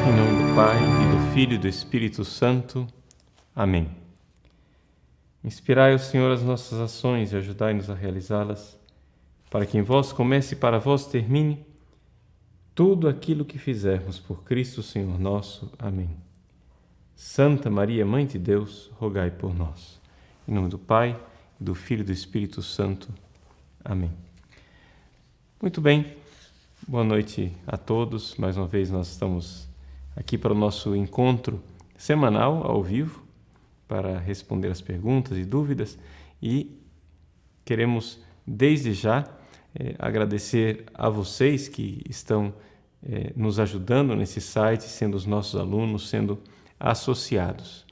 Em nome do Pai, e do Filho e do Espírito Santo. Amém. Inspirai, ó Senhor, as nossas ações e ajudai-nos a realizá-las, para que em vós comece e para vós termine tudo aquilo que fizermos por Cristo, Senhor nosso. Amém. Santa Maria, Mãe de Deus, rogai por nós. Em nome do Pai, do Filho e do Espírito Santo. Amém. Muito bem, boa noite a todos. Mais uma vez nós estamos aqui para o nosso encontro semanal, ao vivo, para responder as perguntas e dúvidas, e queremos desde já agradecer a vocês que estão nos ajudando nesse site, sendo os nossos alunos, sendo associados.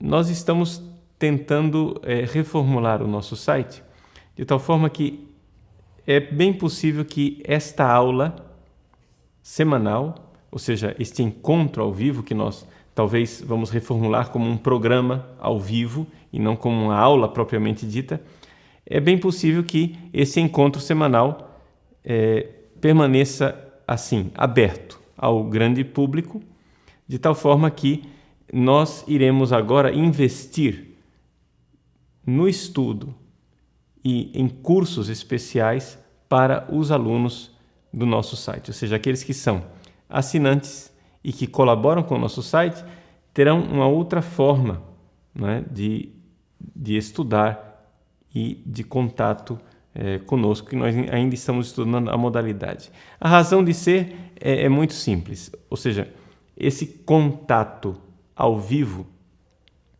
Nós estamos tentando reformular o nosso site, de tal forma que é bem possível que esta aula semanal, ou seja, este encontro ao vivo, que nós talvez vamos reformular como um programa ao vivo e não como uma aula propriamente dita, é bem possível que esse encontro semanal permaneça assim, aberto ao grande público, de tal forma que nós iremos agora investir no estudo e em cursos especiais para os alunos do nosso site, ou seja, aqueles que são assinantes e que colaboram com o nosso site terão uma outra forma, né, de estudar e de contato conosco, que nós ainda estamos estudando a modalidade. A razão de ser é muito simples, ou seja, esse contato ao vivo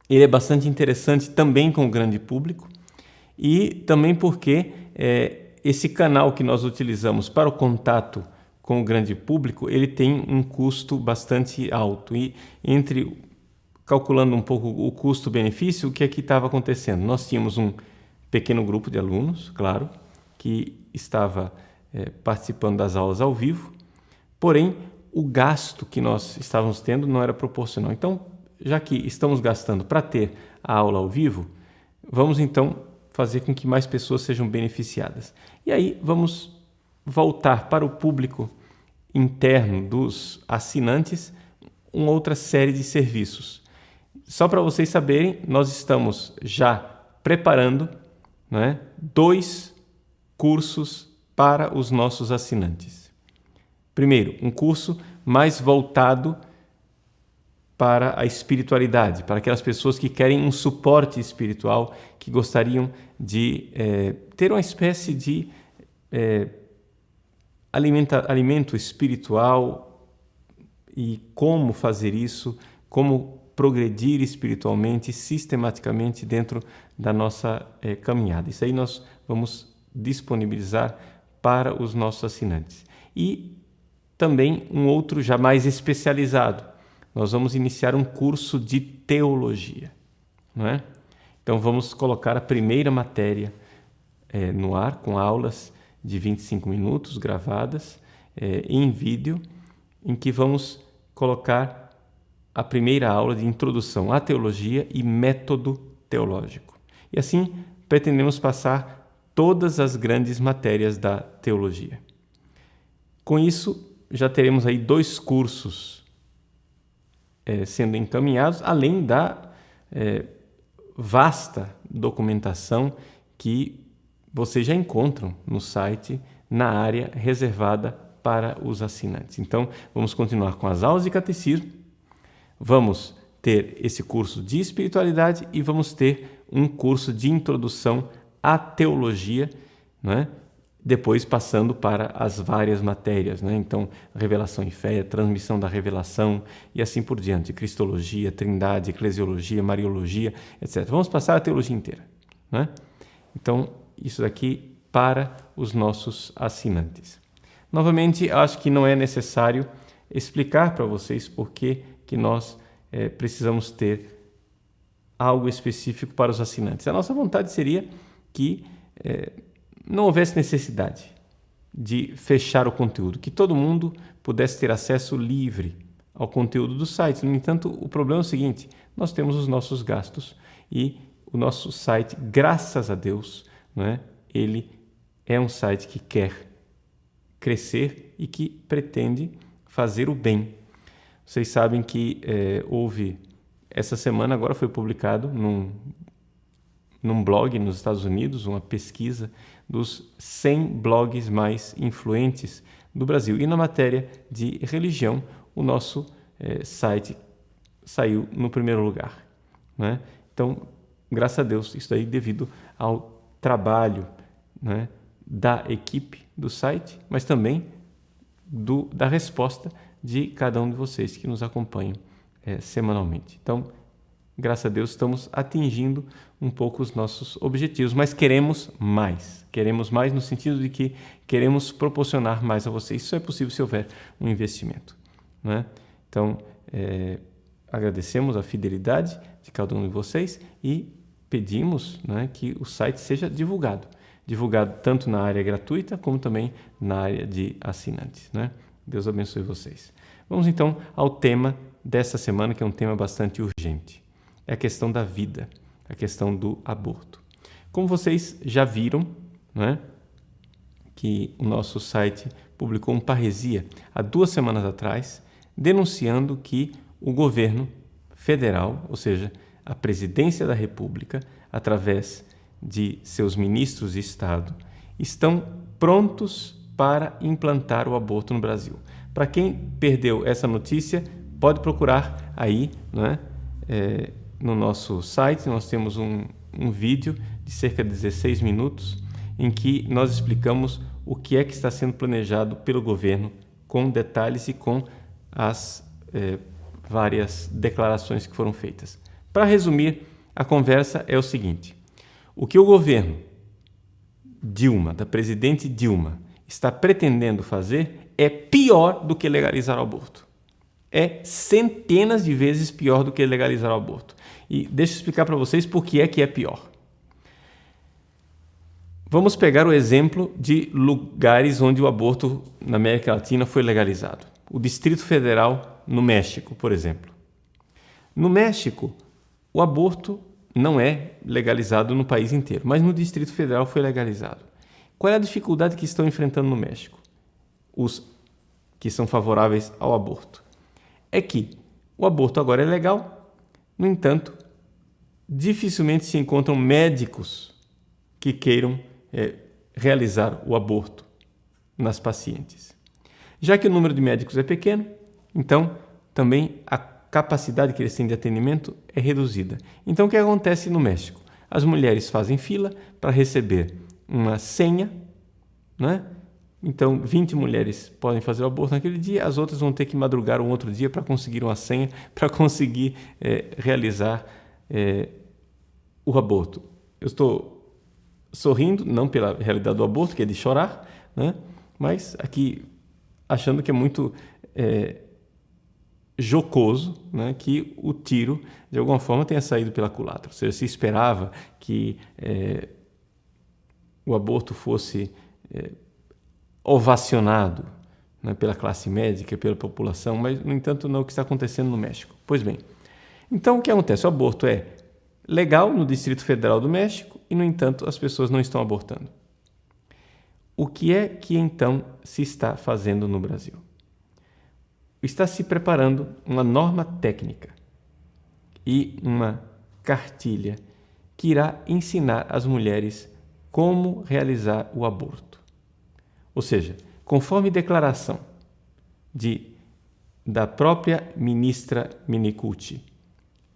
ele é bastante interessante também com o grande público e também porque esse canal que nós utilizamos para o contato com o grande público, ele tem um custo bastante alto. E calculando um pouco o custo-benefício, o que aqui estava acontecendo? Nós tínhamos um pequeno grupo de alunos, claro, que estava participando das aulas ao vivo, porém, o gasto que nós estávamos tendo não era proporcional. Então, já que estamos gastando para ter a aula ao vivo, vamos então fazer com que mais pessoas sejam beneficiadas. E aí vamos voltar para o público interno dos assinantes uma outra série de serviços. Só para vocês saberem, nós estamos já preparando, né, 2 cursos para os nossos assinantes. Primeiro, um curso mais voltado para a espiritualidade, para aquelas pessoas que querem um suporte espiritual, que gostariam de ter uma espécie de alimento espiritual e como fazer isso, como progredir espiritualmente, sistematicamente dentro da nossa caminhada. Isso aí nós vamos disponibilizar para os nossos assinantes. E também um outro já mais especializado. Nós vamos iniciar um curso de teologia, não é? Então vamos colocar a primeira matéria no ar, com aulas de 25 minutos gravadas em vídeo, em que vamos colocar a primeira aula de introdução à teologia e método teológico. E assim pretendemos passar todas as grandes matérias da teologia. Com isso, já teremos aí 2 cursos sendo encaminhados, além da vasta documentação que vocês já encontram no site, na área reservada para os assinantes. Então, vamos continuar com as aulas de catecismo, vamos ter esse curso de espiritualidade e vamos ter um curso de introdução à teologia, né? Depois passando para as várias matérias, né? Então, revelação e fé, transmissão da revelação e assim por diante, cristologia, trindade, eclesiologia, mariologia, etc. Vamos passar a teologia inteira, né? Então, isso daqui para os nossos assinantes. Novamente, acho que não é necessário explicar para vocês por que nós precisamos ter algo específico para os assinantes. A nossa vontade seria que não houvesse necessidade de fechar o conteúdo, que todo mundo pudesse ter acesso livre ao conteúdo do site. No entanto, o problema é o seguinte: nós temos os nossos gastos e o nosso site, graças a Deus, né, ele é um site que quer crescer e que pretende fazer o bem. Vocês sabem que houve, essa semana agora foi publicado num blog nos Estados Unidos, uma pesquisa dos 100 blogs mais influentes do Brasil. E na matéria de religião, o nosso site saiu no primeiro lugar, né? Então, graças a Deus, isso aí devido ao trabalho, né, da equipe do site, mas também da resposta de cada um de vocês que nos acompanham semanalmente. Então, graças a Deus, estamos atingindo um pouco os nossos objetivos, mas queremos mais. Queremos mais no sentido de que queremos proporcionar mais a vocês. Isso é possível se houver um investimento, né? Então, agradecemos a fidelidade de cada um de vocês e pedimos, né, que o site seja divulgado tanto na área gratuita como também na área de assinantes, né? Deus abençoe vocês. Vamos então ao tema dessa semana, que é um tema bastante urgente. É a questão da vida, a questão do aborto. Como vocês já viram, né, que o nosso site publicou um parresia há 2 semanas atrás, denunciando que o governo federal, ou seja, a presidência da República, através de seus ministros de Estado, estão prontos para implantar o aborto no Brasil. Para quem perdeu essa notícia, pode procurar aí, né, no nosso site. Nós temos um vídeo de cerca de 16 minutos em que nós explicamos o que é que está sendo planejado pelo governo, com detalhes e com as várias declarações que foram feitas. Para resumir, a conversa é o seguinte: o que o governo Dilma, da presidente Dilma, está pretendendo fazer é pior do que legalizar o aborto. É centenas de vezes pior do que legalizar o aborto. E deixa eu explicar para vocês por que é pior. Vamos pegar o exemplo de lugares onde o aborto na América Latina foi legalizado. O Distrito Federal no México, por exemplo. No México, o aborto não é legalizado no país inteiro, mas no Distrito Federal foi legalizado. Qual é a dificuldade que estão enfrentando no México? Os que são favoráveis ao aborto. É que o aborto agora é legal, no entanto, dificilmente se encontram médicos que queiram realizar o aborto nas pacientes. Já que o número de médicos é pequeno, então também a capacidade que eles têm de atendimento é reduzida. Então o que acontece no México? As mulheres fazem fila para receber uma senha, né? Então 20 mulheres podem fazer o aborto naquele dia, as outras vão ter que madrugar um outro dia para conseguir uma senha, para conseguir realizar o aborto. Eu estou sorrindo, não pela realidade do aborto, que é de chorar, né? Mas aqui achando que é muito jocoso, né, que o tiro, de alguma forma, tenha saído pela culatra. Ou seja, se esperava que o aborto fosse ovacionado, né, pela classe médica, pela população, mas, no entanto, não é o que está acontecendo no México. Pois bem, então o que acontece? O aborto é legal no Distrito Federal do México e, no entanto, as pessoas não estão abortando. O que é que, então, se está fazendo no Brasil? Está se preparando uma norma técnica e uma cartilha que irá ensinar às mulheres como realizar o aborto. Ou seja, conforme declaração da própria ministra Minicucci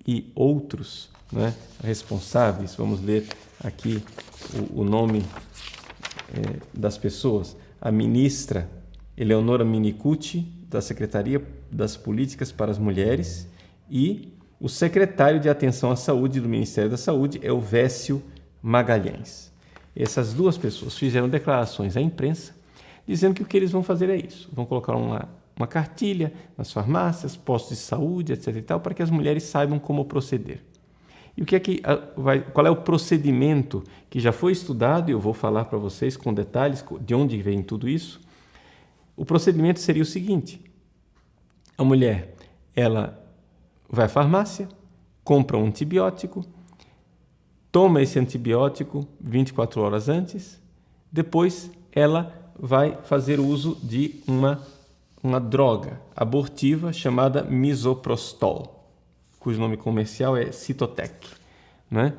e outros, né, responsáveis, vamos ler aqui o nome das pessoas: a ministra Eleonora Minicucci, da Secretaria das Políticas para as Mulheres, e o secretário de Atenção à Saúde do Ministério da Saúde, Elvésio Magalhães. Essas duas pessoas fizeram declarações à imprensa dizendo que o que eles vão fazer é isso: vão colocar uma cartilha nas farmácias, postos de saúde, etc. e tal, para que as mulheres saibam como proceder. E qual é o procedimento que já foi estudado, e eu vou falar para vocês com detalhes de onde vem tudo isso. O procedimento seria o seguinte: a mulher, ela vai à farmácia, compra um antibiótico, toma esse antibiótico 24 horas antes, depois ela vai fazer uso de uma droga abortiva chamada misoprostol, cujo nome comercial é Cytotec, né?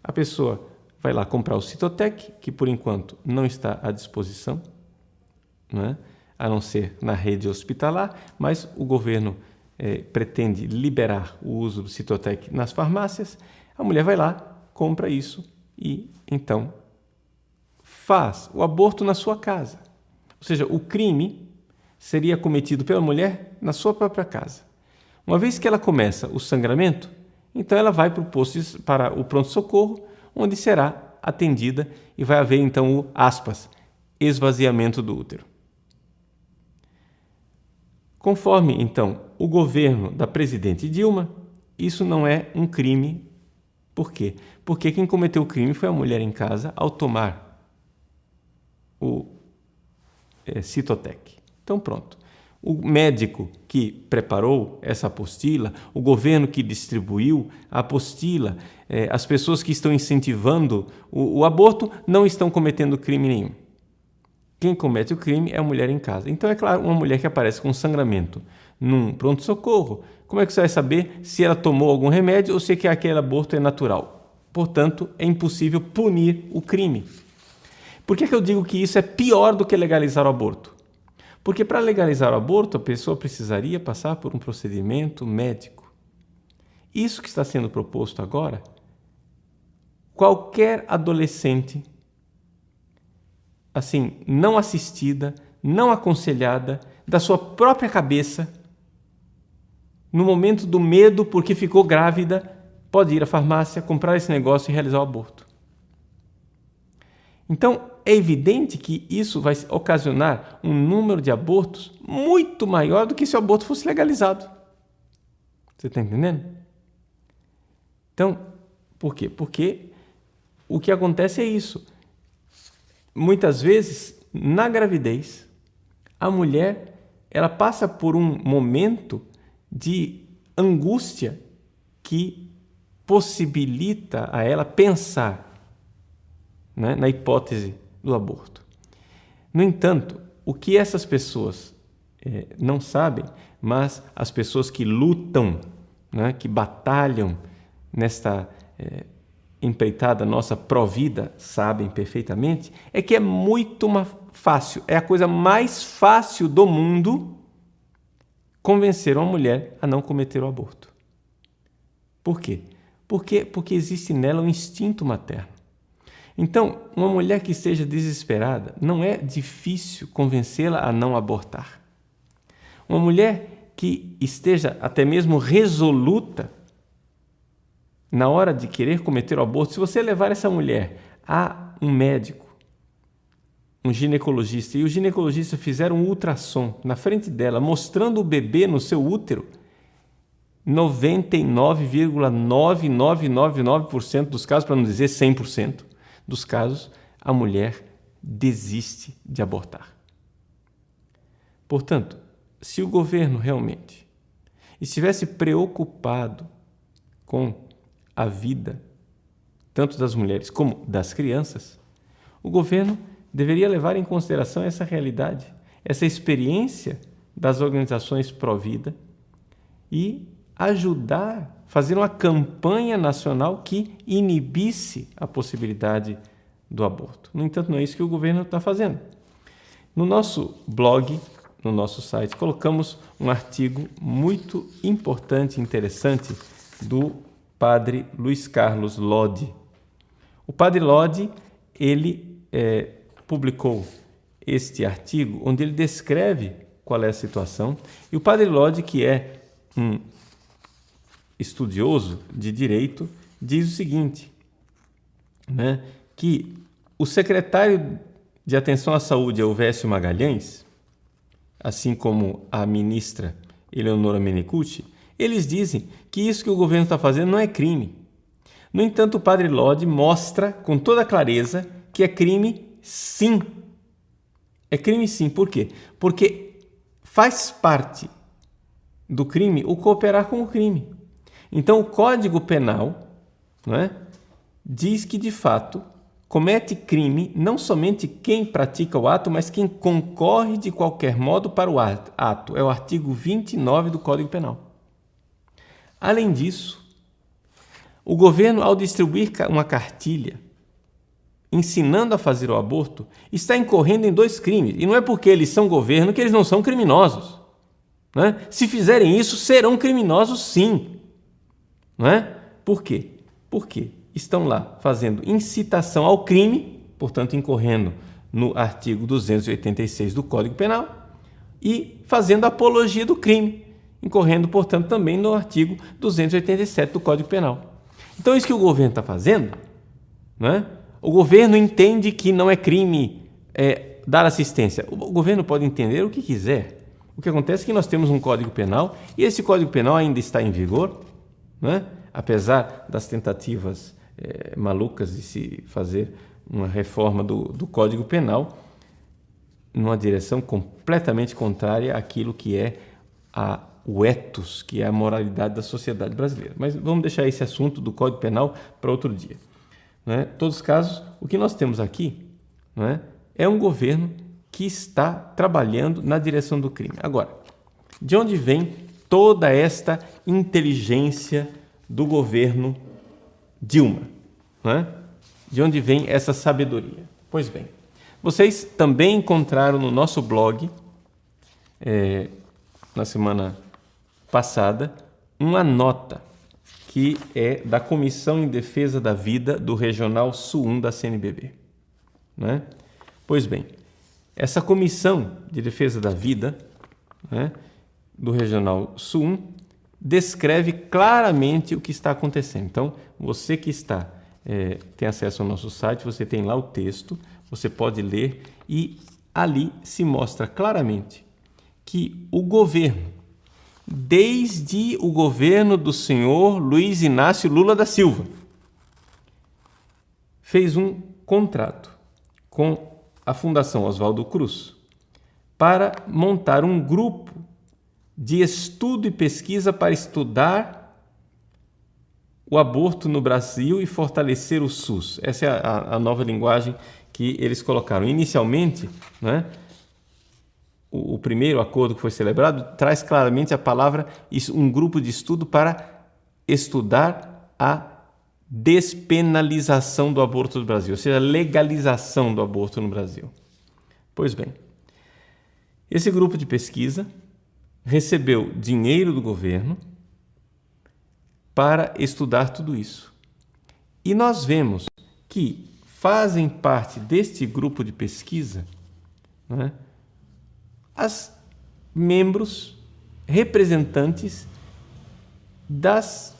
A pessoa vai lá comprar o Cytotec, que por enquanto não está à disposição, né? A não ser na rede hospitalar, mas o governo pretende liberar o uso do Cytotec nas farmácias. A mulher vai lá, compra isso e então faz o aborto na sua casa. Ou seja, o crime seria cometido pela mulher na sua própria casa. Uma vez que ela começa o sangramento, então ela vai para o pronto-socorro, onde será atendida e vai haver então o, aspas, esvaziamento do útero. Conforme, então, o governo da presidente Dilma, isso não é um crime. Por quê? Porque quem cometeu o crime foi a mulher em casa ao tomar o Cytotec. Então, pronto. O médico que preparou essa apostila, o governo que distribuiu a apostila, as pessoas que estão incentivando o aborto não estão cometendo crime nenhum. Quem comete o crime é a mulher em casa. Então, é claro, uma mulher que aparece com sangramento num pronto-socorro, como é que você vai saber se ela tomou algum remédio ou se aquele aborto é natural? Portanto, é impossível punir o crime. Por que eu digo que isso é pior do que legalizar o aborto? Porque para legalizar o aborto, a pessoa precisaria passar por um procedimento médico. Isso que está sendo proposto agora, qualquer adolescente assim, não assistida, não aconselhada, da sua própria cabeça, no momento do medo porque ficou grávida, pode ir à farmácia, comprar esse negócio e realizar o aborto. Então, é evidente que isso vai ocasionar um número de abortos muito maior do que se o aborto fosse legalizado. Você está entendendo? Então, por quê? Porque o que acontece é isso. Muitas vezes, na gravidez, a mulher ela passa por um momento de angústia que possibilita a ela pensar, né, na hipótese do aborto. No entanto, o que essas pessoas não sabem, mas as pessoas que lutam, né, que batalham nesta empreitada nossa pró-vida sabem perfeitamente, é que é muito fácil, é a coisa mais fácil do mundo convencer uma mulher a não cometer o aborto. Por quê? Porque existe nela um instinto materno. Então, uma mulher que esteja desesperada, não é difícil convencê-la a não abortar. Uma mulher que esteja até mesmo resoluta na hora de querer cometer o aborto, se você levar essa mulher a um médico, um ginecologista, e o ginecologista fizer um ultrassom na frente dela, mostrando o bebê no seu útero, 99,9999% dos casos, para não dizer 100% dos casos, a mulher desiste de abortar. Portanto, se o governo realmente estivesse preocupado com a vida, tanto das mulheres como das crianças, o governo deveria levar em consideração essa realidade, essa experiência das organizações pró-vida e ajudar, fazer uma campanha nacional que inibisse a possibilidade do aborto. No entanto, não é isso que o governo está fazendo. No nosso blog, no nosso site, colocamos um artigo muito importante e interessante do padre Luiz Carlos Lodi. O padre Lodi, ele publicou este artigo onde ele descreve qual é a situação, e o padre Lodi, que é um estudioso de direito, diz o seguinte, né, que o secretário de Atenção à Saúde, Elvésio Magalhães, assim como a ministra Eleonora Menecute, eles dizem que isso que o governo está fazendo não é crime. No entanto, o padre Lodi mostra com toda clareza que é crime sim. É crime sim. Por quê? Porque faz parte do crime o cooperar com o crime. Então, o Código Penal, não é, diz que, de fato, comete crime não somente quem pratica o ato, mas quem concorre de qualquer modo para o ato. É o artigo 29 do Código Penal. Além disso, o governo, ao distribuir uma cartilha ensinando a fazer o aborto, está incorrendo em 2 crimes. E não é porque eles são governo que eles não são criminosos. Não é? Se fizerem isso, serão criminosos sim. Não é? Por quê? Porque estão lá fazendo incitação ao crime, portanto, incorrendo no artigo 286 do Código Penal, e fazendo apologia do crime, incorrendo, portanto, também no artigo 287 do Código Penal. Então, isso que o governo está fazendo, não é? O governo entende que não é crime dar assistência. O governo pode entender o que quiser. O que acontece é que nós temos um Código Penal e esse Código Penal ainda está em vigor, não é? Apesar das tentativas malucas de se fazer uma reforma do Código Penal numa direção completamente contrária àquilo que é o ethos, que é a moralidade da sociedade brasileira. Mas vamos deixar esse assunto do Código Penal para outro dia. Não é? Em todos os casos, o que nós temos aqui, não é um governo que está trabalhando na direção do crime. Agora, de onde vem toda esta inteligência do governo Dilma? Não é? De onde vem essa sabedoria? Pois bem, vocês também encontraram no nosso blog, na semana passada, uma nota que é da Comissão em Defesa da Vida do Regional Sul 1 da CNBB. Não é? Pois bem, essa Comissão de Defesa da Vida, né, do Regional Sul 1 descreve claramente o que está acontecendo. Então, você que tem acesso ao nosso site, você tem lá o texto, você pode ler e ali se mostra claramente que o governo, desde o governo do senhor Luiz Inácio Lula da Silva, fez um contrato com a Fundação Oswaldo Cruz para montar um grupo de estudo e pesquisa para estudar o aborto no Brasil e fortalecer o SUS. Essa é a nova linguagem que eles colocaram. Inicialmente, né, o primeiro acordo que foi celebrado traz claramente a palavra um grupo de estudo para estudar a despenalização do aborto no Brasil, ou seja, a legalização do aborto no Brasil. Pois bem, esse grupo de pesquisa recebeu dinheiro do governo para estudar tudo isso. E nós vemos que fazem parte deste grupo de pesquisa, né, as membros representantes das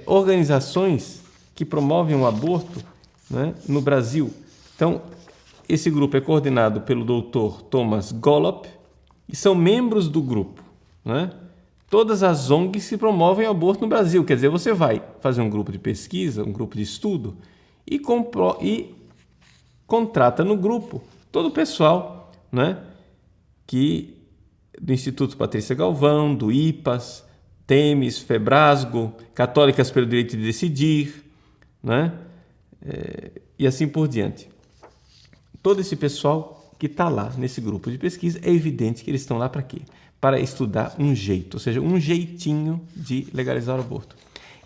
organizações que promovem o aborto, né, no Brasil. Então, esse grupo é coordenado pelo Dr. Thomas Gollop e são membros do grupo, né, todas as ONGs que promovem o aborto no Brasil. Quer dizer, você vai fazer um grupo de pesquisa, um grupo de estudo e contrata no grupo todo o pessoal, né, do Instituto Patrícia Galvão, do IPAS, Temes, Febrasgo, Católicas pelo Direito de Decidir, né? E assim por diante. Todo esse pessoal que está lá nesse grupo de pesquisa, é evidente que eles estão lá para quê? Para estudar um jeito, ou seja, um jeitinho de legalizar o aborto.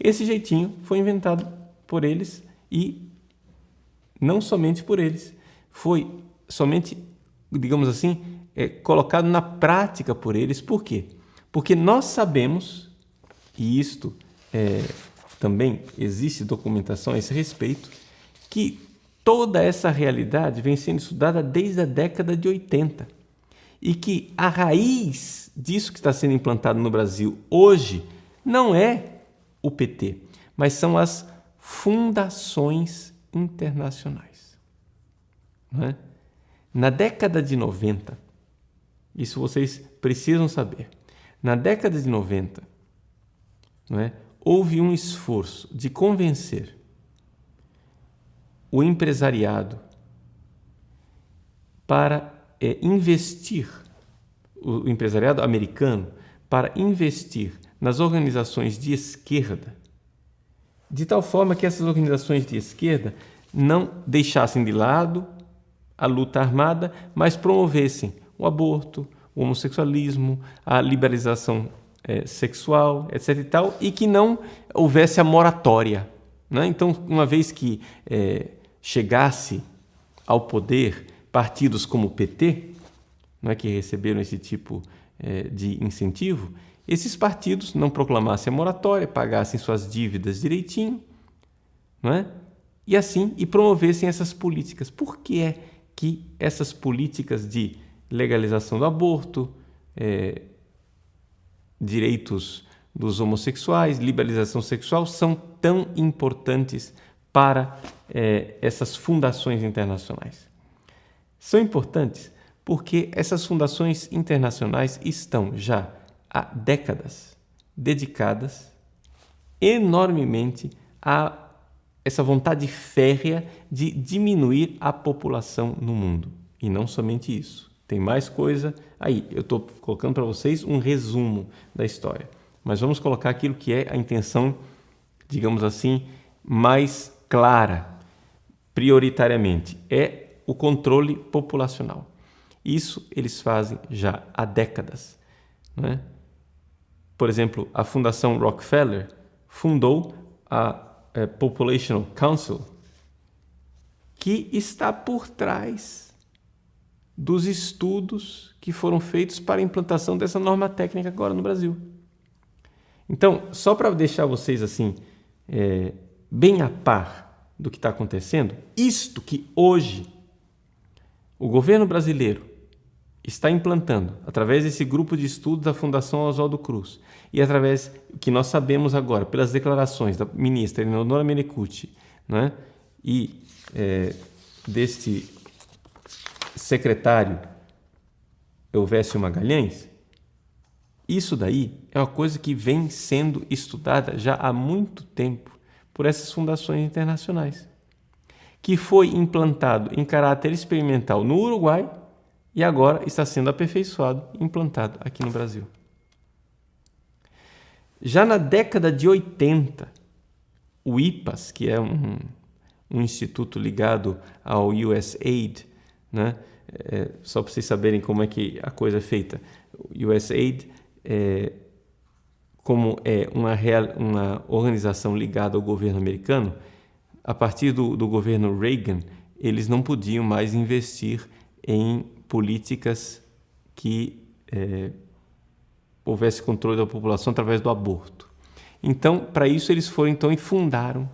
Esse jeitinho foi inventado por eles e não somente por eles, foi somente, digamos assim, colocado na prática por eles. Por quê? Porque nós sabemos, e isto também existe documentação a esse respeito, que toda essa realidade vem sendo estudada desde a década de 80 e que a raiz disso que está sendo implantado no Brasil hoje não é o PT, mas são as fundações internacionais. Não é? Na década de 90, isso vocês precisam saber, na década de 90, não é, houve um esforço de convencer o empresariado para investir, o empresariado americano, para investir nas organizações de esquerda, de tal forma que essas organizações de esquerda não deixassem de lado a luta armada, mas promovessem o aborto, o homossexualismo, a liberalização sexual, etc. e tal, e que não houvesse a moratória, né? Então, uma vez que chegasse ao poder partidos como o PT, não é, que receberam esse tipo de incentivo, esses partidos não proclamassem a moratória, pagassem suas dívidas direitinho, não é? E assim, e promovessem essas políticas. Por que é que essas políticas de legalização do aborto, direitos dos homossexuais, liberalização sexual, são tão importantes para essas fundações internacionais? São importantes porque essas fundações internacionais estão já há décadas dedicadas enormemente a essa vontade férrea de diminuir a população no mundo. E não somente isso. Tem mais coisa aí. Eu estou colocando para vocês um resumo da história. Mas vamos colocar aquilo que é a intenção, digamos assim, mais clara, prioritariamente. É o controle populacional. Isso eles fazem já há décadas, não é? Por exemplo, a Fundação Rockefeller fundou a Population Council, que está por trás dos estudos que foram feitos para a implantação dessa norma técnica agora no Brasil. Então, só para deixar vocês assim bem a par do que está acontecendo, isto que hoje o governo brasileiro está implantando, através desse grupo de estudos da Fundação Oswaldo Cruz e através do que nós sabemos agora, pelas declarações da ministra Eleonora Menecutty, né, e deste secretário Elvésio Magalhães, isso daí é uma coisa que vem sendo estudada já há muito tempo por essas fundações internacionais, que foi implantado em caráter experimental no Uruguai e agora está sendo aperfeiçoado e implantado aqui no Brasil. Já na década de 80, o IPAS, que é um instituto ligado ao USAID, né? Só para vocês saberem como é que a coisa é feita. O USAID, como é uma organização ligada ao governo americano, a partir do governo Reagan, eles não podiam mais investir em políticas que houvesse controle da população através do aborto. Então, para isso, eles foram então e fundaram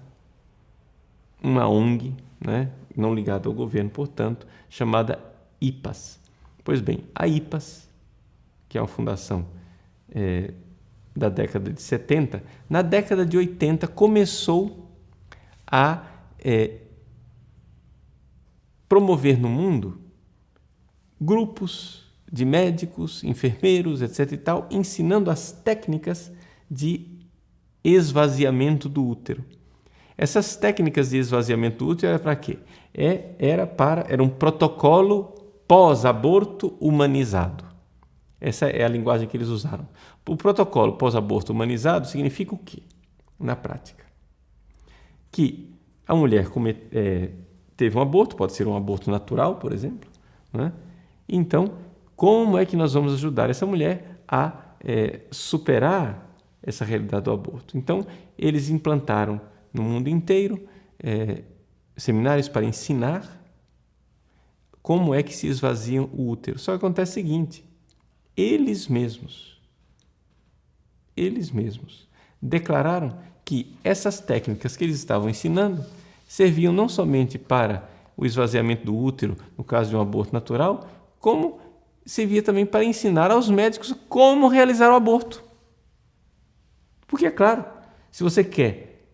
uma ONG, né, não ligada ao governo, portanto, chamada IPAS. Pois bem, a IPAS, que é uma fundação da década de 70, na década de 80 começou a promover no mundo grupos de médicos, enfermeiros, etc. e tal, ensinando as técnicas de esvaziamento do útero. Essas técnicas de esvaziamento do útero era para quê? Era um protocolo pós-aborto humanizado. Essa é a linguagem que eles usaram. O protocolo pós-aborto humanizado significa o quê? Na prática, que a mulher teve um aborto, pode ser um aborto natural, por exemplo, né? Então, como é que nós vamos ajudar essa mulher a superar essa realidade do aborto? Então, eles implantaram no mundo inteiro seminários para ensinar como é que se esvaziam o útero. Só que acontece o seguinte, eles mesmos declararam que essas técnicas que eles estavam ensinando serviam não somente para o esvaziamento do útero, no caso de um aborto natural, como servia também para ensinar aos médicos como realizar o aborto. Porque, é claro, se você quer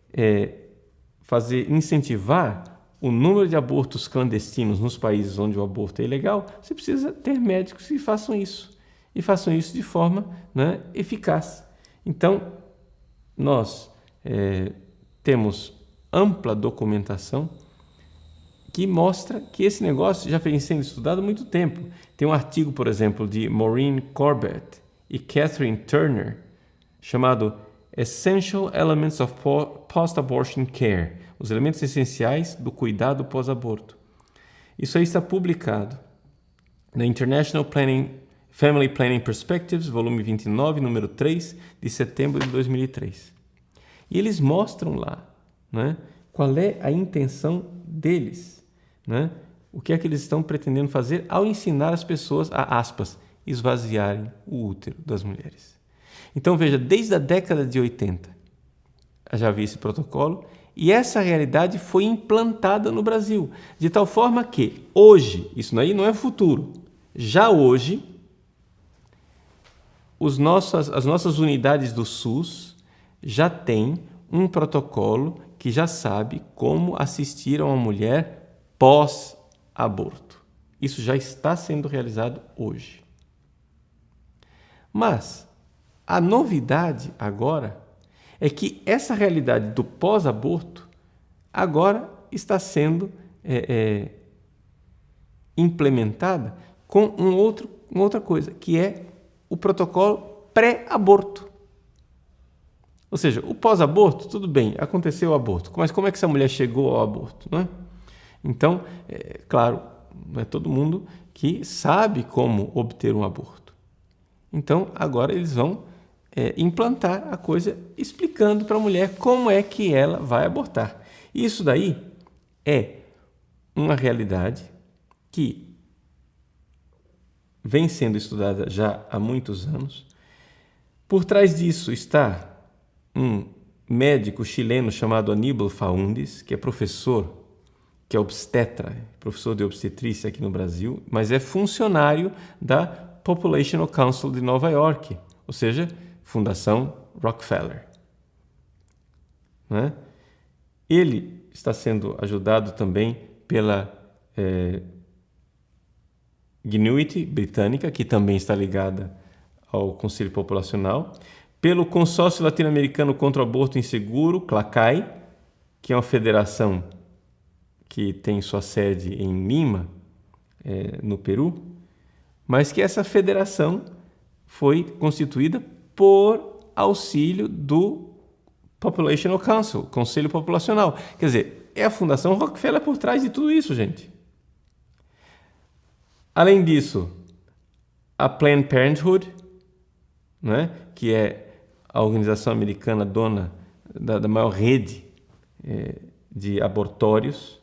incentivar o número de abortos clandestinos nos países onde o aborto é ilegal, você precisa ter médicos que façam isso. E façam isso de forma, né, eficaz. Então, nós temos ampla documentação que mostra que esse negócio já vem sendo estudado há muito tempo. Tem um artigo, por exemplo, de Maureen Corbett e Catherine Turner, chamado Essential Elements of Post-Abortion Care, os elementos essenciais do cuidado pós-aborto. Isso aí está publicado na International Family Planning Perspectives, volume 29, número 3, de setembro de 2003. E eles mostram lá, né, qual é a intenção deles, né, o que é que eles estão pretendendo fazer ao ensinar as pessoas a, aspas, esvaziarem o útero das mulheres. Então, veja, desde a década de 80 já havia esse protocolo e essa realidade foi implantada no Brasil, de tal forma que hoje, isso aí não é futuro, já hoje, as nossas unidades do SUS já têm um protocolo que já sabe como assistir a uma mulher pós-aborto. Isso já está sendo realizado hoje. Mas a novidade agora é que essa realidade do pós-aborto agora está sendo implementada com uma outra coisa, que é o protocolo pré-aborto. Ou seja, o pós-aborto, tudo bem, aconteceu o aborto, mas como é que essa mulher chegou ao aborto, não é? Então, claro, não é todo mundo que sabe como obter um aborto. Então, agora eles vão implantar a coisa explicando para a mulher como é que ela vai abortar. Isso daí é uma realidade que vem sendo estudada já há muitos anos. Por trás disso está um médico chileno chamado Aníbal Faúndes, que é professor, que é obstetra, professor de obstetrícia aqui no Brasil, mas é funcionário da Populational Council de Nova York, ou seja, Fundação Rockefeller. Né? Ele está sendo ajudado também pela Genuity britânica, que também está ligada ao Conselho Populacional, pelo Consórcio Latino-Americano contra o Aborto Inseguro, CLACAI, que é uma federação que tem sua sede em Lima, no Peru, mas que essa federação foi constituída por auxílio do Populational Council, Conselho Populacional. Quer dizer, é a Fundação Rockefeller por trás de tudo isso, gente. Além disso, a Planned Parenthood, né, que é a organização americana dona da maior rede de abortórios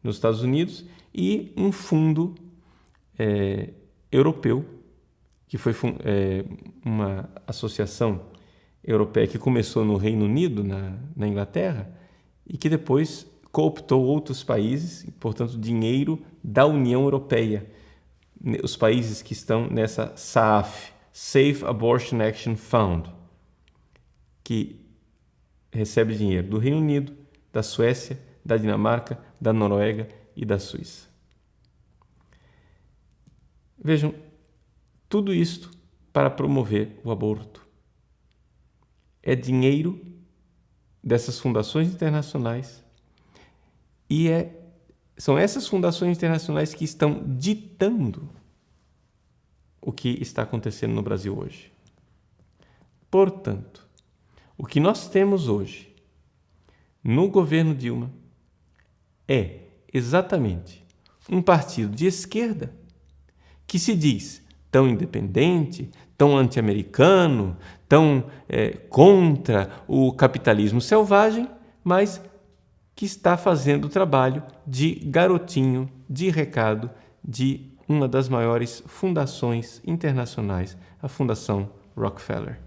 nos Estados Unidos, e um fundo europeu, que foi uma associação europeia que começou no Reino Unido, na Inglaterra, e que depois cooptou outros países, e, portanto, dinheiro da União Europeia, os países que estão nessa SAAF, Safe Abortion Action Fund, que recebe dinheiro do Reino Unido, da Suécia, da Dinamarca, da Noruega e da Suíça. Vejam, tudo isto para promover o aborto. É dinheiro dessas fundações internacionais e são essas fundações internacionais que estão ditando o que está acontecendo no Brasil hoje. Portanto, o que nós temos hoje no governo Dilma é exatamente um partido de esquerda que se diz tão independente, tão anti-americano, tão contra o capitalismo selvagem, mas que está fazendo o trabalho de garotinho, de recado, de uma das maiores fundações internacionais, a Fundação Rockefeller.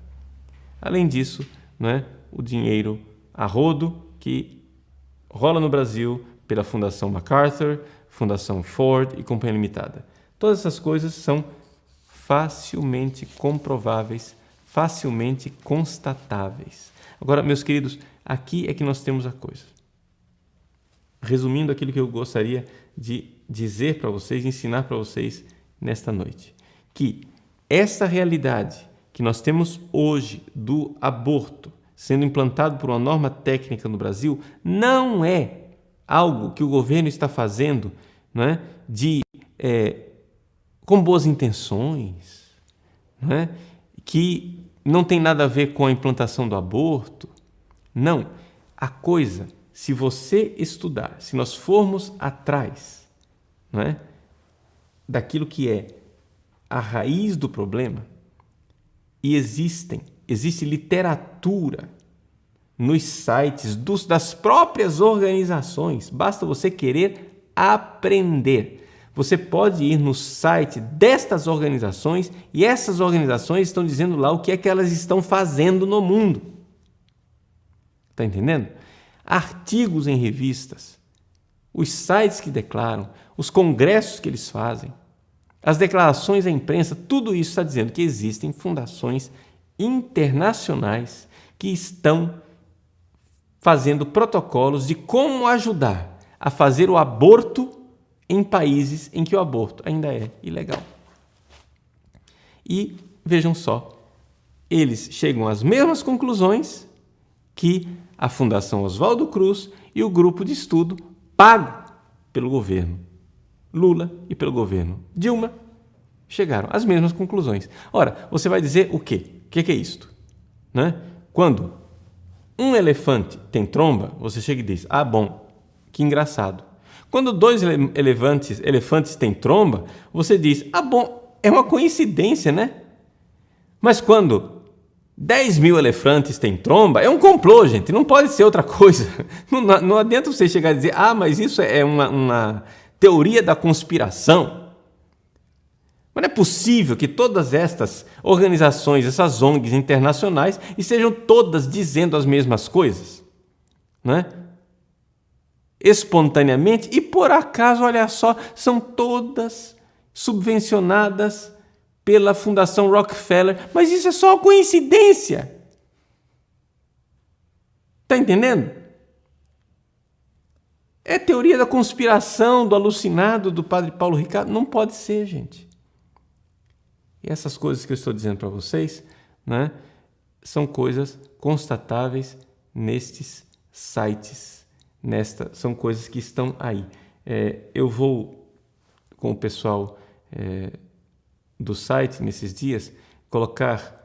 Além disso, o dinheiro a rodo que rola no Brasil pela Fundação MacArthur, Fundação Ford e Companhia Limitada. Todas essas coisas são facilmente comprováveis, facilmente constatáveis. Agora, meus queridos, aqui é que nós temos a coisa. Resumindo aquilo que eu gostaria de dizer para vocês, ensinar para vocês nesta noite, que essa realidade que nós temos hoje do aborto sendo implantado por uma norma técnica no Brasil não é algo que o governo está fazendo, com boas intenções, que não tem nada a ver com a implantação do aborto. Não. A coisa, se você estudar, se nós formos atrás, não é, daquilo que é a raiz do problema, e existe literatura nos sites das próprias organizações, basta você querer aprender. Você pode ir no site destas organizações e essas organizações estão dizendo lá o que é que elas estão fazendo no mundo. Está entendendo? Artigos em revistas, os sites que declaram, os congressos que eles fazem, as declarações à imprensa, tudo isso está dizendo que existem fundações internacionais que estão fazendo protocolos de como ajudar a fazer o aborto em países em que o aborto ainda é ilegal. E vejam só, eles chegam às mesmas conclusões que a Fundação Oswaldo Cruz e o grupo de estudo pago pelo governo Lula e pelo governo Dilma chegaram às mesmas conclusões. Ora, você vai dizer o quê? O que é isto? Né? Quando um elefante tem tromba, você chega e diz, ah, bom, que engraçado. Quando dois elefantes têm tromba, você diz, ah, bom, é uma coincidência, né? Mas quando 10.000 elefantes têm tromba, é um complô, gente, não pode ser outra coisa. Não adianta você chegar e dizer, ah, mas isso é uma teoria da conspiração. Mas não é possível que todas estas organizações, essas ONGs internacionais, estejam todas dizendo as mesmas coisas, né? Espontaneamente, e por acaso, olha só, são todas subvencionadas pela Fundação Rockefeller, mas isso é só coincidência. Está entendendo? É teoria da conspiração, do alucinado do padre Paulo Ricardo? Não pode ser, gente. E essas coisas que eu estou dizendo para vocês, né, são coisas constatáveis nestes sites, são coisas que estão aí. Eu vou, com o pessoal do site, nesses dias, procurar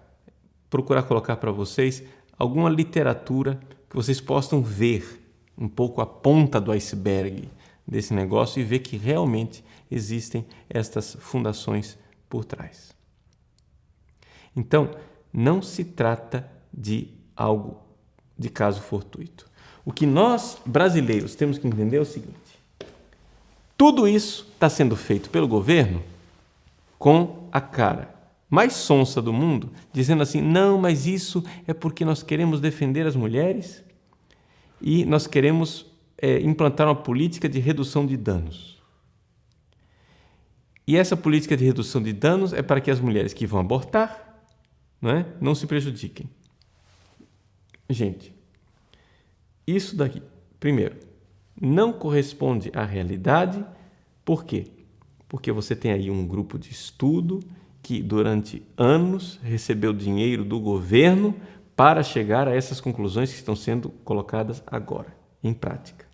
colocar para vocês alguma literatura que vocês possam ver um pouco a ponta do iceberg desse negócio e ver que realmente existem estas fundações por trás. Então, não se trata de algo de caso fortuito. O que nós, brasileiros, temos que entender é o seguinte: tudo isso está sendo feito pelo governo com a cara mais sonsa do mundo, dizendo assim, não, mas isso é porque nós queremos defender as mulheres e nós queremos implantar uma política de redução de danos. E essa política de redução de danos é para que as mulheres que vão abortar não se prejudiquem. Gente, isso daqui, primeiro, não corresponde à realidade. Por quê? Porque você tem aí um grupo de estudo que durante anos recebeu dinheiro do governo para chegar a essas conclusões que estão sendo colocadas agora, em prática.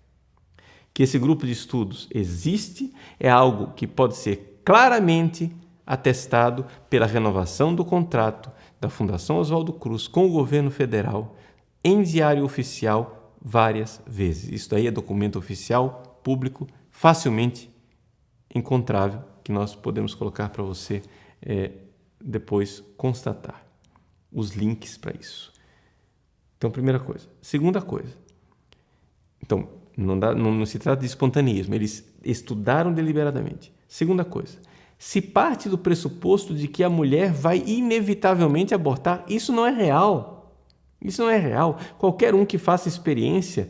Que esse grupo de estudos existe, é algo que pode ser claramente atestado pela renovação do contrato da Fundação Oswaldo Cruz com o governo federal em diário oficial várias vezes. Isso daí é documento oficial, público, facilmente encontrável, que nós podemos colocar para você depois constatar os links para isso. Então, primeira coisa. Segunda coisa. Então, não se trata de espontaneismo, eles estudaram deliberadamente. Segunda coisa. Se parte do pressuposto de que a mulher vai inevitavelmente abortar, isso não é real. Isso não é real. Qualquer um que faça experiência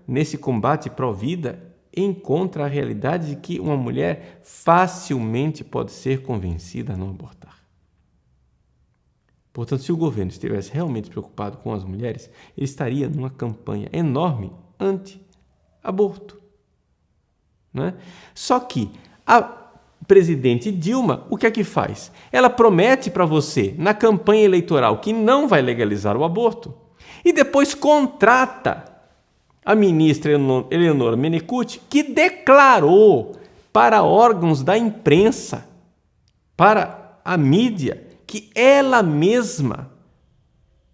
nesse combate pró-vida encontra a realidade de que uma mulher facilmente pode ser convencida a não abortar. Portanto, se o governo estivesse realmente preocupado com as mulheres, ele estaria numa campanha enorme anti-aborto. Só que a presidente Dilma, o que é que faz? Ela promete para você, na campanha eleitoral, que não vai legalizar o aborto, e depois contrata a ministra Eleonora Menecute, que declarou para órgãos da imprensa, para a mídia, que ela mesma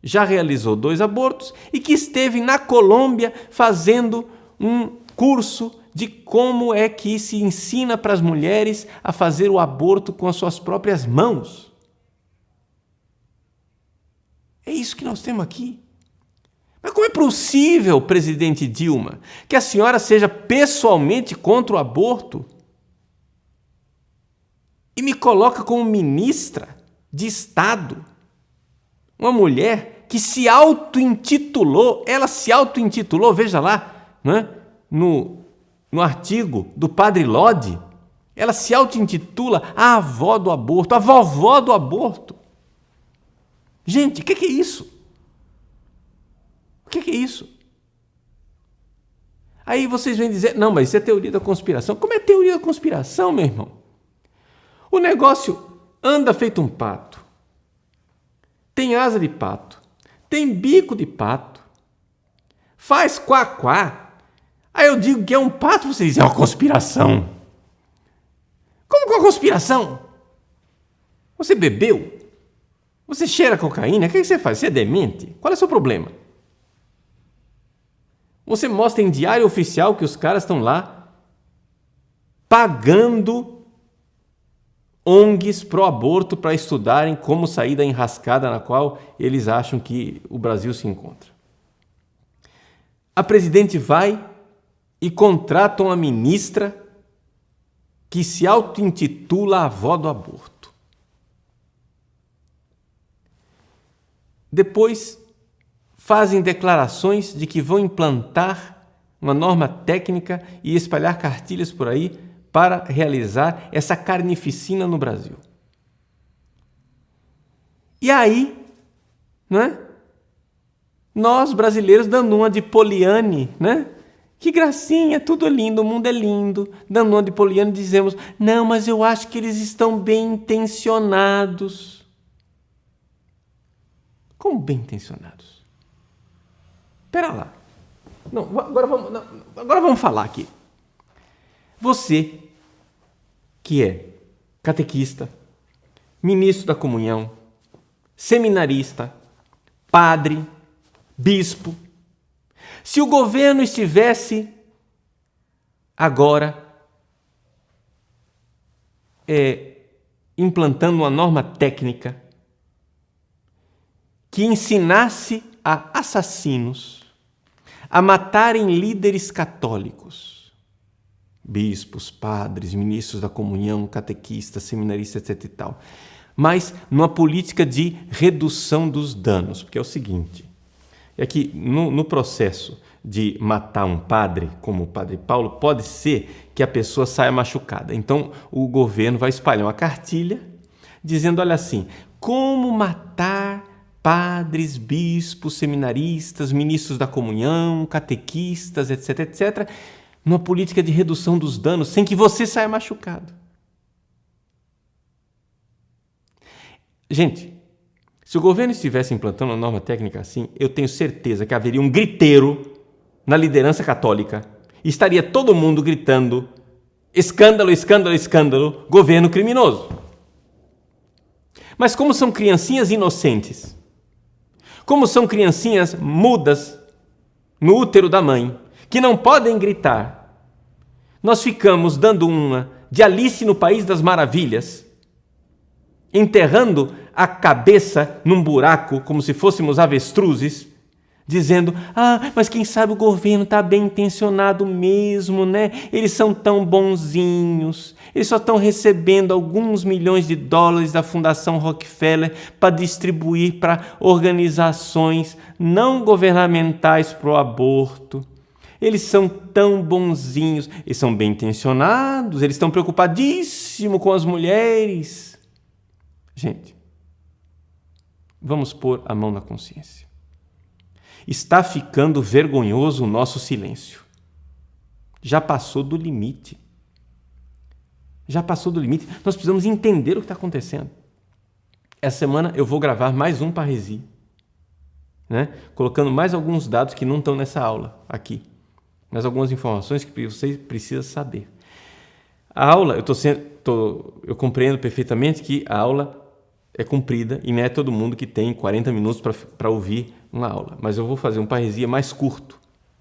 já realizou 2 abortos e que esteve na Colômbia fazendo um curso de como é que se ensina para as mulheres a fazer o aborto com as suas próprias mãos. É isso que nós temos aqui. Mas como é possível, presidente Dilma, que a senhora seja pessoalmente contra o aborto e me coloca como ministra de Estado? Uma mulher que se auto-intitulou, veja lá, né, no artigo do padre Lodi, ela se auto-intitula a avó do aborto, a vovó do aborto. Gente, o que é isso? O que é isso? Aí vocês vêm dizer, não, mas isso é teoria da conspiração. Como é teoria da conspiração, meu irmão? O negócio anda feito um pato. Tem asa de pato. Tem bico de pato. Faz quá-quá. Aí eu digo que é um pato, vocês dizem, é uma conspiração. Como que é uma conspiração? Você bebeu? Você cheira cocaína? O que você faz? Você é demente? Qual é o seu problema? Você mostra em diário oficial que os caras estão lá pagando ONGs pro aborto para estudarem como sair da enrascada na qual eles acham que o Brasil se encontra. A presidente vai e contrata uma ministra que se auto-intitula a avó do aborto. Depois fazem declarações de que vão implantar uma norma técnica e espalhar cartilhas por aí para realizar essa carnificina no Brasil. E aí, né, nós brasileiros dando uma de Poliane, né? Que gracinha, tudo é lindo, o mundo é lindo. Dando uma de Poliane dizemos, não, mas eu acho que eles estão bem intencionados. Como bem intencionados? Espera lá. Não, agora vamos falar aqui. Você, que é catequista, ministro da comunhão, seminarista, padre, bispo, se o governo estivesse agora implantando uma norma técnica que ensinasse a assassinos a matarem líderes católicos, bispos, padres, ministros da comunhão, catequistas, seminaristas, etc. e tal, mas numa política de redução dos danos, porque é o seguinte, é que no processo de matar um padre, como o padre Paulo, pode ser que a pessoa saia machucada. Então, o governo vai espalhar uma cartilha dizendo, olha assim, como matar padres, bispos, seminaristas, ministros da comunhão, catequistas, etc., etc., numa política de redução dos danos, sem que você saia machucado. Gente, se o governo estivesse implantando uma norma técnica assim, eu tenho certeza que haveria um griteiro na liderança católica. E estaria todo mundo gritando, escândalo, escândalo, escândalo, governo criminoso. Mas como são criancinhas inocentes, como são criancinhas mudas no útero da mãe, que não podem gritar, nós ficamos dando uma de Alice no País das Maravilhas, enterrando a cabeça num buraco como se fôssemos avestruzes, dizendo, mas quem sabe o governo está bem intencionado mesmo, né? Eles são tão bonzinhos, eles só estão recebendo alguns milhões de dólares da Fundação Rockefeller para distribuir para organizações não governamentais para o aborto. Eles são tão bonzinhos, eles são bem intencionados, eles estão preocupadíssimos com as mulheres. Gente, vamos pôr a mão na consciência. Está ficando vergonhoso o nosso silêncio. Já passou do limite. Já passou do limite. Nós precisamos entender o que está acontecendo. Essa semana eu vou gravar mais um Parresi, né? Colocando mais alguns dados que não estão nessa aula aqui. Mais algumas informações que você precisa saber. A aula, eu compreendo perfeitamente que a aula é comprida e não é todo mundo que tem 40 minutos para ouvir uma aula. Mas eu vou fazer um parresia mais curto,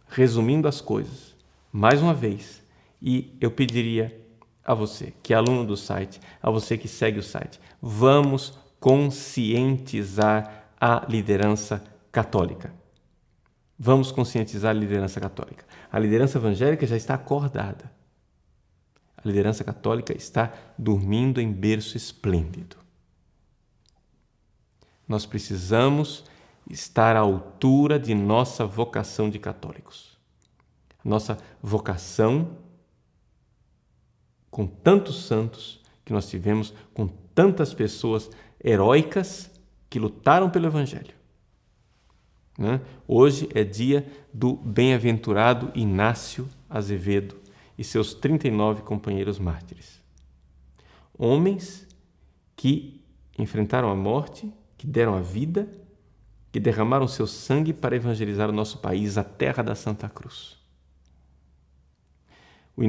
resumindo as coisas, mais uma vez. E eu pediria a você, que é aluno do site, a você que segue o site, vamos conscientizar a liderança católica. Vamos conscientizar a liderança católica. A liderança evangélica já está acordada. A liderança católica está dormindo em berço esplêndido. Nós precisamos estar à altura de nossa vocação de católicos. Nossa vocação com tantos santos que nós tivemos, com tantas pessoas heróicas que lutaram pelo Evangelho. Hoje é dia do bem-aventurado Inácio Azevedo e seus 39 companheiros mártires. Homens que enfrentaram a morte, que deram a vida, que derramaram seu sangue para evangelizar o nosso país, a terra da Santa Cruz. O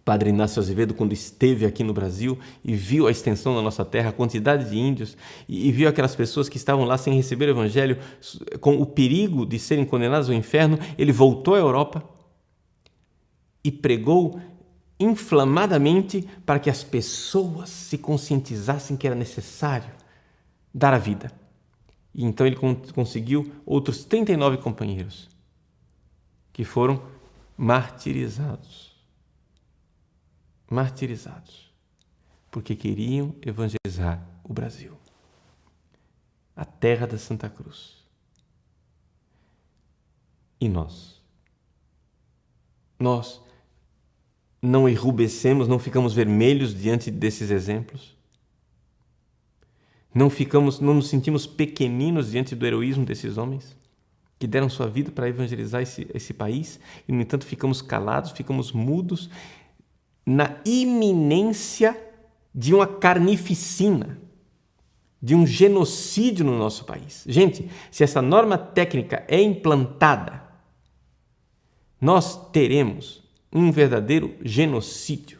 Padre Inácio Azevedo, quando esteve aqui no Brasil e viu a extensão da nossa terra, a quantidade de índios, e viu aquelas pessoas que estavam lá sem receber o Evangelho, com o perigo de serem condenados ao inferno, ele voltou à Europa e pregou inflamadamente para que as pessoas se conscientizassem que era necessário dar a vida. E então ele conseguiu outros 39 companheiros que foram martirizados, porque queriam evangelizar o Brasil, a terra da Santa Cruz. E nós não enrubescemos, não ficamos vermelhos diante desses exemplos, não nos sentimos pequeninos diante do heroísmo desses homens que deram sua vida para evangelizar esse país, e no entanto ficamos calados, ficamos mudos na iminência de uma carnificina, de um genocídio no nosso país. Gente, se essa norma técnica é implantada, nós teremos um verdadeiro genocídio,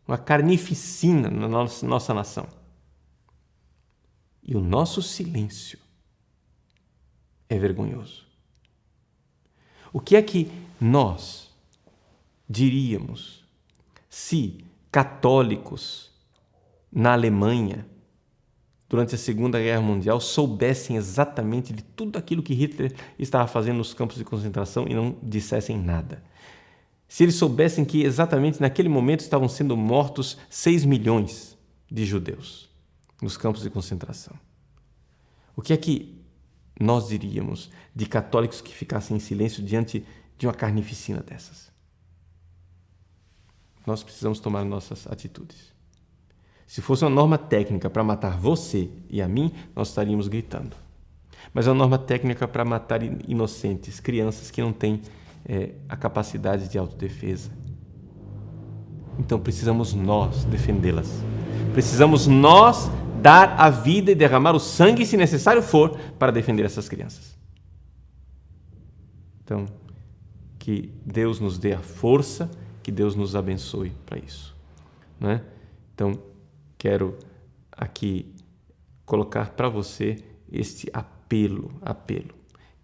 uma carnificina na nossa nação. E o nosso silêncio é vergonhoso. O que é que nós diríamos se católicos na Alemanha, durante a Segunda Guerra Mundial, soubessem exatamente de tudo aquilo que Hitler estava fazendo nos campos de concentração e não dissessem nada? Se eles soubessem que exatamente naquele momento estavam sendo mortos 6 milhões de judeus nos campos de concentração. O que é que nós diríamos de católicos que ficassem em silêncio diante de uma carnificina dessas? Nós precisamos tomar nossas atitudes. Se fosse uma norma técnica para matar você e a mim, nós estaríamos gritando. Mas é uma norma técnica para matar inocentes, crianças que não têm a capacidade de autodefesa. Então precisamos nós defendê-las. Precisamos nós dar a vida e derramar o sangue, se necessário for, para defender essas crianças. Então, que Deus nos dê a força, que Deus nos abençoe para isso, não é? Então, quero aqui colocar para você este apelo. O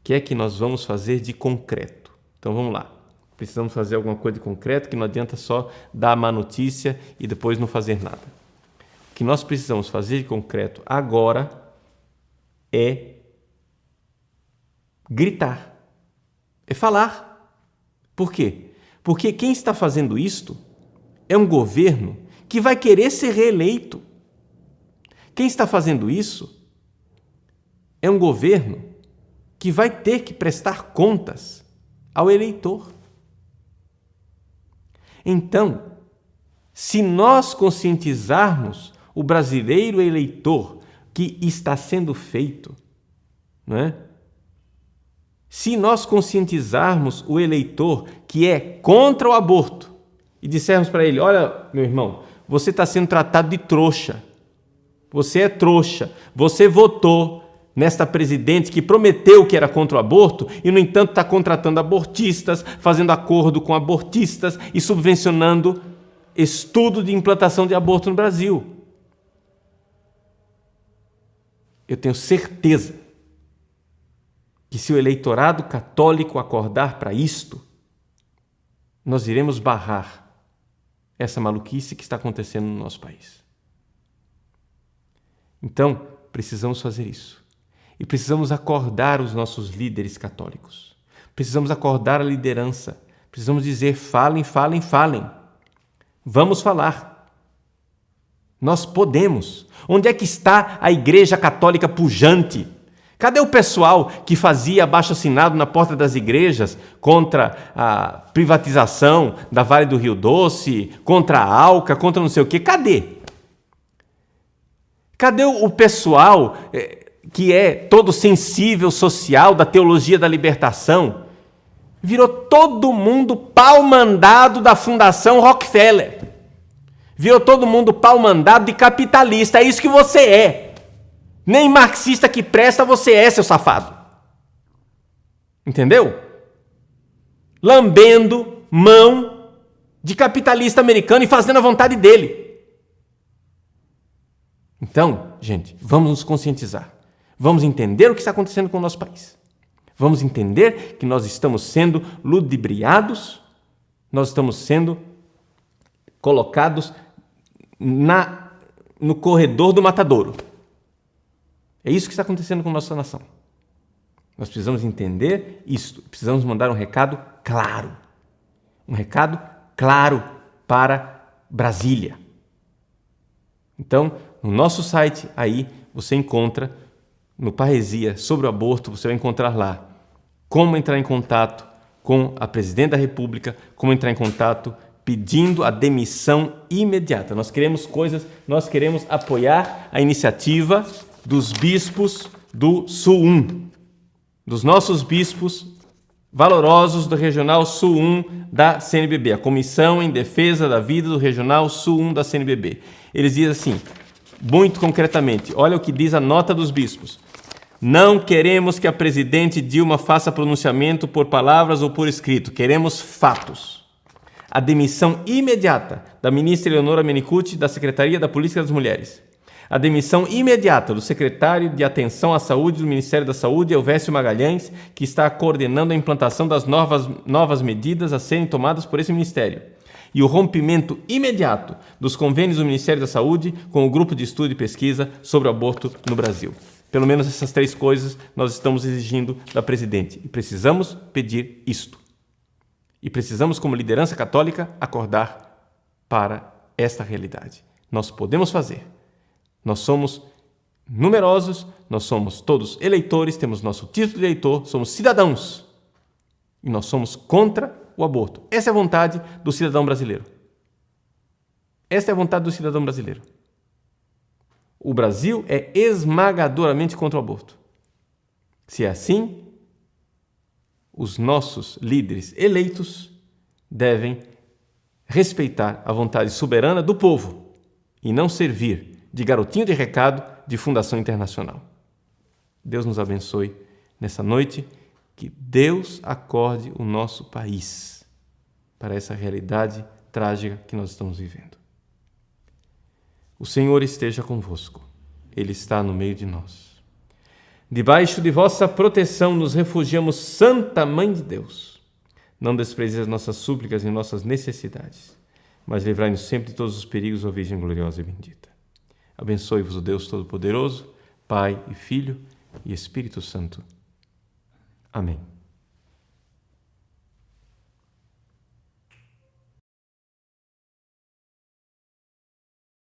que é que nós vamos fazer de concreto? Então, vamos lá. Precisamos fazer alguma coisa de concreto, que não adianta só dar a má notícia e depois não fazer nada. O que nós precisamos fazer de concreto agora é gritar, é falar. Por quê? Porque quem está fazendo isto é um governo que vai querer ser reeleito. Quem está fazendo isso é um governo que vai ter que prestar contas ao eleitor. Então, se nós conscientizarmos o brasileiro eleitor que está sendo feito, não é? Se nós conscientizarmos o eleitor que é contra o aborto e dissermos para ele: olha, meu irmão, você está sendo tratado de trouxa, você é trouxa, você votou nesta presidente que prometeu que era contra o aborto e, no entanto, está contratando abortistas, fazendo acordo com abortistas e subvencionando estudo de implantação de aborto no Brasil. eu tenho certeza que se o eleitorado católico acordar para isto, nós iremos barrar essa maluquice que está acontecendo no nosso país. Então, precisamos fazer isso. E precisamos acordar os nossos líderes católicos. Precisamos acordar a liderança. Precisamos dizer, falem, falem, falem. Vamos falar. Nós podemos. Onde é que está a Igreja Católica pujante? Cadê o pessoal que fazia abaixo-assinado na porta das igrejas contra a privatização da Vale do Rio Doce, contra a Alca, contra não sei o quê? Cadê? Cadê o pessoal que é todo sensível social da teologia da libertação? Virou todo mundo pau-mandado da Fundação Rockefeller. Virou todo mundo pau-mandado de capitalista. É isso que você é. Nem marxista que presta você é, seu safado. Entendeu? Lambendo mão de capitalista americano e fazendo a vontade dele. Então, gente, vamos nos conscientizar. Vamos entender o que está acontecendo com o nosso país. Vamos entender que nós estamos sendo ludibriados, nós estamos sendo colocados no corredor do matadouro. É isso que está acontecendo com a nossa nação. Nós precisamos entender isto. Precisamos mandar um recado claro. Um recado claro para Brasília. Então, no nosso site, aí você encontra, no Parresia, sobre o aborto, você vai encontrar lá como entrar em contato com a Presidente da República, como entrar em contato pedindo a demissão imediata. Nós queremos apoiar a iniciativa dos bispos do Sul 1, dos nossos bispos valorosos do Regional Sul 1 da CNBB, a Comissão em Defesa da Vida do Regional Sul 1 da CNBB. Eles dizem assim, muito concretamente, olha o que diz a nota dos bispos. Não queremos que a presidente Dilma faça pronunciamento por palavras ou por escrito, queremos fatos. A demissão imediata da ministra Eleonora Menicucci da Secretaria da Política das Mulheres. A demissão imediata do secretário de Atenção à Saúde do Ministério da Saúde, Elvésio Magalhães, que está coordenando a implantação das novas medidas a serem tomadas por esse ministério. E o rompimento imediato dos convênios do Ministério da Saúde com o Grupo de Estudo e Pesquisa sobre o Aborto no Brasil. Pelo menos essas 3 coisas nós estamos exigindo da presidente. E precisamos pedir isto. E precisamos, como liderança católica, acordar para esta realidade. Nós podemos fazer. Nós somos numerosos, nós somos todos eleitores, temos nosso título de eleitor, somos cidadãos. E nós somos contra o aborto. Essa é a vontade do cidadão brasileiro. Esta é a vontade do cidadão brasileiro. O Brasil é esmagadoramente contra o aborto. Se é assim, os nossos líderes eleitos devem respeitar a vontade soberana do povo e não servir de garotinho de recado de fundação internacional. Deus nos abençoe nessa noite, que Deus acorde o nosso país para essa realidade trágica que nós estamos vivendo. O Senhor esteja convosco, Ele está no meio de nós. Debaixo de vossa proteção nos refugiamos, Santa Mãe de Deus. Não desprezeis as nossas súplicas e nossas necessidades, mas livrai-nos sempre de todos os perigos, ó Virgem gloriosa e bendita. Abençoe-vos o Deus Todo-Poderoso, Pai e Filho e Espírito Santo. Amém.